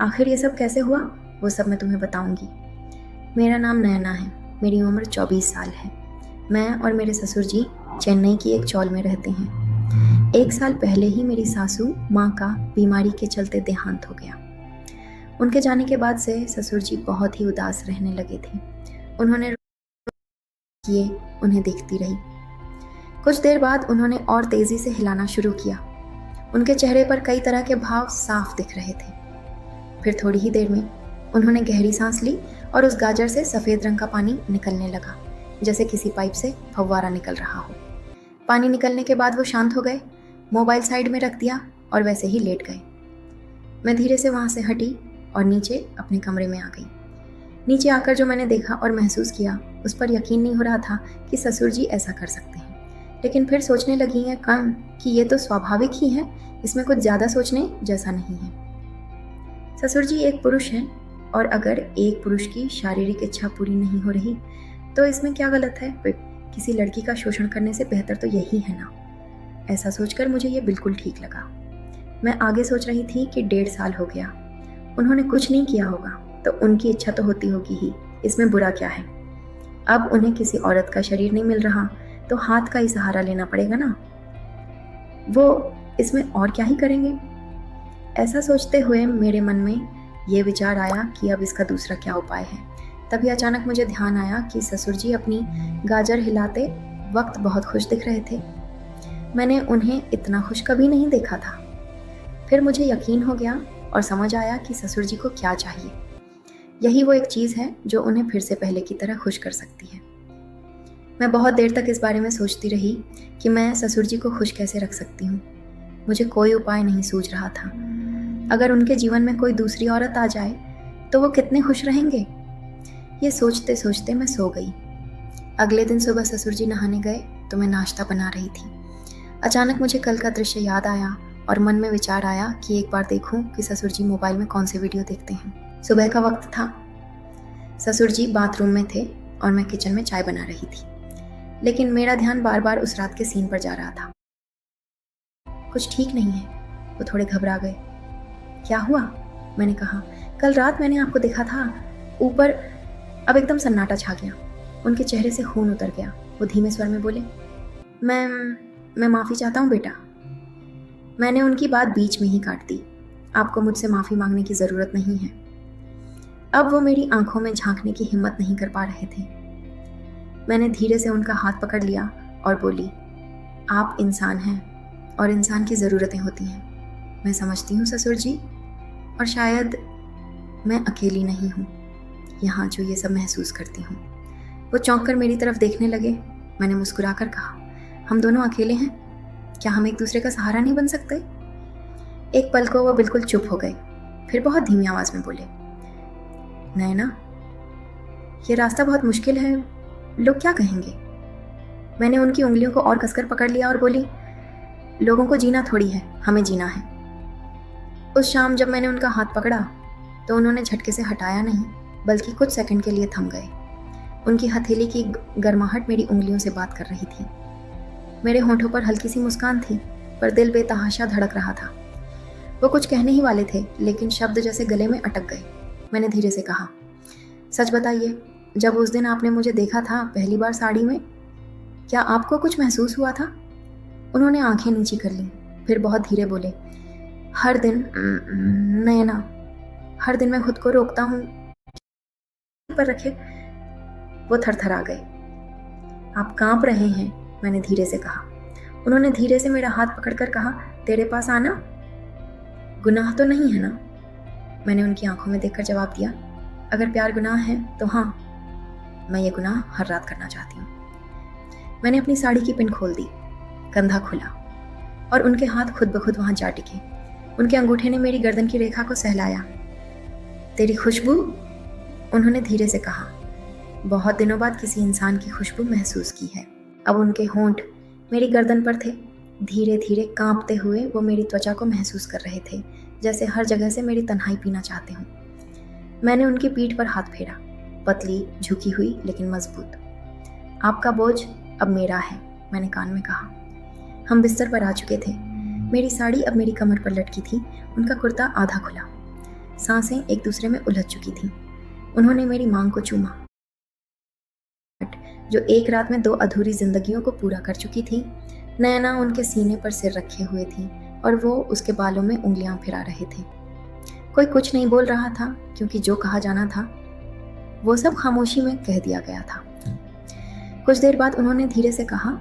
आखिर ये सब कैसे हुआ वो सब मैं तुम्हें बताऊंगी। मेरा नाम नयना है, मेरी उम्र 24 साल है। मैं और मेरे ससुर जी चेन्नई की एक चौल में रहते हैं। 1 साल पहले ही मेरी सासू माँ का बीमारी के चलते देहांत हो गया। उनके जाने के बाद से ससुर जी बहुत ही उदास रहने लगे थे। उन्होंने किए उन्हें देखती रही। कुछ देर बाद उन्होंने और तेजी से हिलाना शुरू किया। उनके चेहरे पर कई तरह के भाव साफ दिख रहे थे। फिर थोड़ी ही देर में उन्होंने गहरी सांस ली और उस गाजर से सफ़ेद रंग का पानी निकलने लगा, जैसे किसी पाइप से फव्वारा निकल रहा हो। पानी निकलने के बाद वो शांत हो गए, मोबाइल साइड में रख दिया और वैसे ही लेट गए। मैं धीरे से वहाँ से हटी और नीचे अपने कमरे में आ गई। नीचे आकर जो मैंने देखा और महसूस किया, उस पर यकीन नहीं हो रहा था कि ससुर जी ऐसा कर सकते हैं। लेकिन फिर सोचने लगी हैं कम कि ये तो स्वाभाविक ही है, इसमें कुछ ज़्यादा सोचने जैसा नहीं है। ससुर जी एक पुरुष हैं और अगर एक पुरुष की शारीरिक इच्छा पूरी नहीं हो रही तो इसमें क्या गलत है? किसी लड़की का शोषण करने से बेहतर तो यही है ना। ऐसा सोचकर मुझे ये बिल्कुल ठीक लगा। मैं आगे सोच रही थी कि 1.5 साल हो गया, उन्होंने कुछ नहीं किया होगा तो उनकी इच्छा तो होती होगी ही, इसमें बुरा क्या है। अब उन्हें किसी औरत का शरीर नहीं मिल रहा तो हाथ का ही सहारा लेना पड़ेगा ना, वो इसमें और क्या ही करेंगे। ऐसा सोचते हुए मेरे मन में ये विचार आया कि अब इसका दूसरा क्या उपाय है। तभी अचानक मुझे ध्यान आया कि ससुर जी अपनी गाजर हिलाते वक्त बहुत खुश दिख रहे थे। मैंने उन्हें इतना खुश कभी नहीं देखा था। फिर मुझे यकीन हो गया और समझ आया कि ससुर जी को क्या चाहिए। यही वो एक चीज़ है जो उन्हें फिर से पहले की तरह खुश कर सकती है। मैं बहुत देर तक इस बारे में सोचती रही कि मैं ससुर जी को खुश कैसे रख सकती हूँ। मुझे कोई उपाय नहीं सूझ रहा था। अगर उनके जीवन में कोई दूसरी औरत आ जाए तो वो कितने खुश रहेंगे। ये सोचते सोचते मैं सो गई। अगले दिन सुबह ससुर जी नहाने गए तो मैं नाश्ता बना रही थी। अचानक मुझे कल का दृश्य याद आया और मन में विचार आया कि एक बार देखूं कि ससुर जी मोबाइल में कौन से वीडियो देखते हैं। सुबह का वक्त था। ससुर जी बाथरूम में थे और मैं किचन में चाय बना रही थी, लेकिन मेरा ध्यान बार बार उस रात के सीन पर जा रहा था। कुछ ठीक नहीं है। वो थोड़े घबरा गए। क्या हुआ? मैंने कहा। कल रात मैंने आपको देखा था ऊपर। अब एकदम सन्नाटा छा गया। उनके चेहरे से खून उतर गया। वो धीमे स्वर में बोले, मैं माफ़ी चाहता हूँ बेटा। मैंने उनकी बात बीच में ही काट दी। आपको मुझसे माफ़ी मांगने की ज़रूरत नहीं है। अब वो मेरी आंखों में झांकने की हिम्मत नहीं कर पा रहे थे। मैंने धीरे से उनका हाथ पकड़ लिया और बोली, आप इंसान हैं और इंसान की ज़रूरतें होती हैं। मैं समझती हूँ ससुर जी, और शायद मैं अकेली नहीं हूँ यहाँ जो ये सब महसूस करती हूँ। वो चौंक कर मेरी तरफ देखने लगे। मैंने मुस्कुराकर कहा, हम दोनों अकेले हैं, क्या हम एक दूसरे का सहारा नहीं बन सकते? एक पल को वो बिल्कुल चुप हो गए। फिर बहुत धीमी आवाज़ में बोले, नैना, ये रास्ता बहुत मुश्किल है, लोग क्या कहेंगे? मैंने उनकी उंगलियों को और कसकर पकड़ लिया और बोली, लोगों को जीना थोड़ी है, हमें जीना है। उस शाम जब मैंने उनका हाथ पकड़ा तो उन्होंने झटके से हटाया नहीं, बल्कि कुछ सेकंड के लिए थम गए। उनकी हथेली की गर्माहट मेरी उंगलियों से बात कर रही थी। मेरे होंठों पर हल्की सी मुस्कान थी, पर दिल बेतहाशा धड़क रहा था। वो कुछ कहने ही वाले थे, लेकिन शब्द जैसे गले में अटक गए। मैंने धीरे से कहा, सच बताइए, जब उस दिन आपने मुझे देखा था पहली बार साड़ी में, क्या आपको कुछ महसूस हुआ था? उन्होंने आंखें नीची कर ली, फिर बहुत धीरे बोले, हर दिन नैना, हर दिन मैं खुद को रोकता हूँ पर रखे। वो थरथरा गए। आप कांप रहे हैं, मैंने धीरे से कहा। उन्होंने धीरे से मेरा हाथ पकड़कर कहा, तेरे पास आना गुनाह तो नहीं है ना? मैंने उनकी आंखों में देखकर जवाब दिया, अगर प्यार गुनाह है तो हाँ, मैं ये गुनाह हर रात करना चाहती हूँ। मैंने अपनी साड़ी की पिन खोल दी, कंधा खुला और उनके हाथ खुद ब खुद वहाँ जा टिके। उनके अंगूठे ने मेरी गर्दन की रेखा को सहलाया। तेरी खुशबू, उन्होंने धीरे से कहा। बहुत दिनों बाद किसी इंसान की खुशबू महसूस की है। अब उनके होंठ मेरी गर्दन पर थे। धीरे धीरे कांपते हुए वो मेरी त्वचा को महसूस कर रहे थे, जैसे हर जगह से मेरी तन्हाई पीना चाहते हों। मैंने उनकी पीठ पर हाथ फेरा, पतली, झुकी हुई लेकिन मजबूत। आपका बोझ अब मेरा है, मैंने कान में कहा। हम बिस्तर पर आ चुके थे। मेरी साड़ी अब मेरी कमर पर लटकी थी, उनका कुर्ता आधा खुला। सांसें एक दूसरे में उलझ चुकी थीं। उन्होंने मेरी मांग को चूमा, जो एक रात में 2 अधूरी जिंदगियों को पूरा कर चुकी थी। नैना उनके सीने पर सिर रखे हुए थी और वो उसके बालों में उंगलियां फिरा रहे थे। कोई कुछ नहीं बोल रहा था, क्योंकि जो कहा जाना था वो सब खामोशी में कह दिया गया था। कुछ देर बाद उन्होंने धीरे से कहा,